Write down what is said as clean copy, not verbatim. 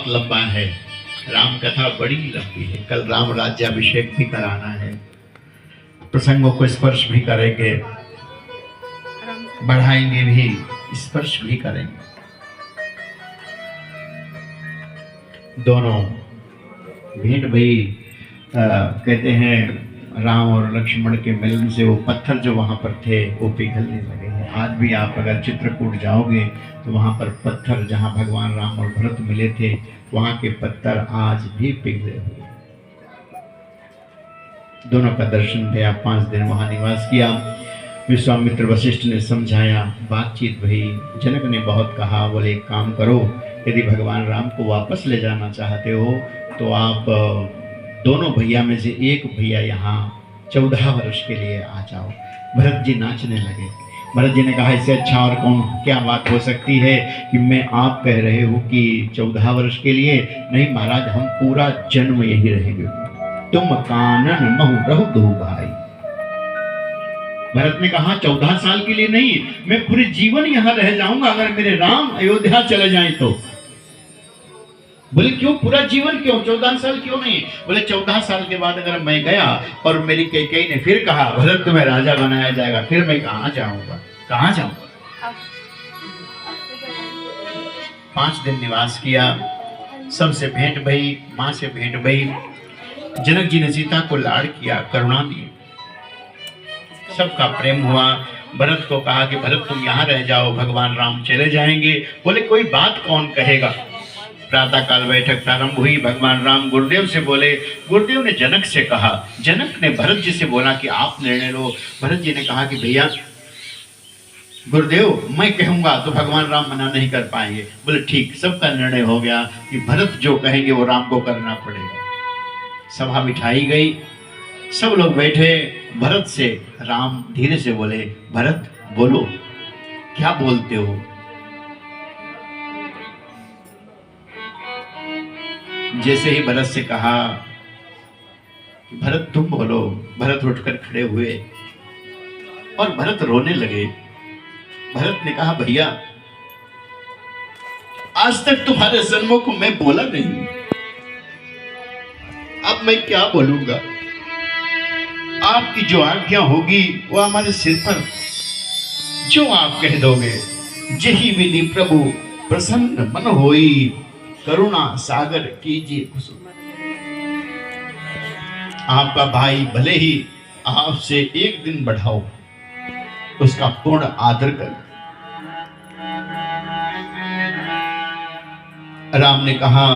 बहुत लंबा है, राम कथा बड़ी लंबी है। कल राम राज्याभिषेक भी कराना है, प्रसंगों को स्पर्श भी करेंगे, बढ़ाएंगे भी, स्पर्श भी करेंगे। दोनों भेंट भाई कहते हैं राम और लक्ष्मण के मिलन से वो पत्थर जो वहां पर थे वो पिघलने लगे हैं। आज भी आप अगर चित्रकूट जाओगे तो वहां पर पत्थर जहां भगवान राम और भरत मिले थे वहां के पत्थर आज भी पिघले हुए। दोनों का दर्शन किया, 5 दिन वहां निवास किया। विश्वामित्र वशिष्ठ ने समझाया, बातचीत भई। जनक ने बहुत कहा, बोले एक काम करो, यदि भगवान राम को वापस ले जाना चाहते हो तो आप दोनों भैया में से एक भैया यहाँ 14 वर्ष के लिए आ जाओ। भरत जी नाचने लगे। भरत जी ने कहा, इससे अच्छा और कौन क्या बात हो सकती है कि मैं आप कह रहे हो कि 14 वर्ष के लिए? नहीं महाराज, हम पूरा जन्म यही रहेंगे। तुम कानन महु रहो दो भाई। भरत ने कहा 14 साल के लिए नहीं, मैं पूरे जीवन यहाँ रह जाऊंगा अगर मेरे राम अयोध्या चले जाएं तो। बोले क्यों पूरा जीवन, क्यों 14 साल क्यों नहीं? बोले 14 साल के बाद अगर मैं गया और मेरी कैकेयी ने फिर कहा भरत तुम्हें राजा बनाया जाएगा, फिर मैं कहाँ जाऊंगा, कहाँ जाऊंगा? 5 दिन निवास किया, सबसे भेंट भई, माँ से भेंट भई। जनक जी ने सीता को लाड़ किया, करुणा दी, सबका प्रेम हुआ। भरत को कहा कि भरत तुम यहाँ रह जाओ, भगवान राम चले जाएंगे। बोले कोई बात कौन कहेगा? प्रातः काल बैठक प्रारंभ हुई। भगवान राम गुरुदेव से बोले, गुरुदेव ने जनक से कहा, जनक ने भरत जी से बोला कि आप निर्णय लो। भरत जी ने कहा कि भैया गुरुदेव मैं कहूंगा तो भगवान राम मना नहीं कर पाएंगे। बोले ठीक, सबका निर्णय हो गया कि भरत जो कहेंगे वो राम को करना पड़ेगा। सभा बिठाई गई, सब लोग बैठे। भरत से राम धीरे से बोले, भरत बोलो, क्या बोलते हो? जैसे ही भरत से कहा भरत तुम बोलो, भरत उठकर खड़े हुए और भरत रोने लगे। भरत ने कहा, भैया आज तक तुम्हारे सन्मुख मैं बोला नहीं, अब मैं क्या बोलूंगा? आपकी जो आज्ञा होगी वो हमारे सिर पर, जो आप कह दोगे। जही विधि प्रभु प्रसन्न मन होई, करुणा सागर कीजिए कुसुम। आपका भाई भले ही आपसे एक दिन बढ़ाओ, उसका पूर्ण आदर कर। राम ने कहा,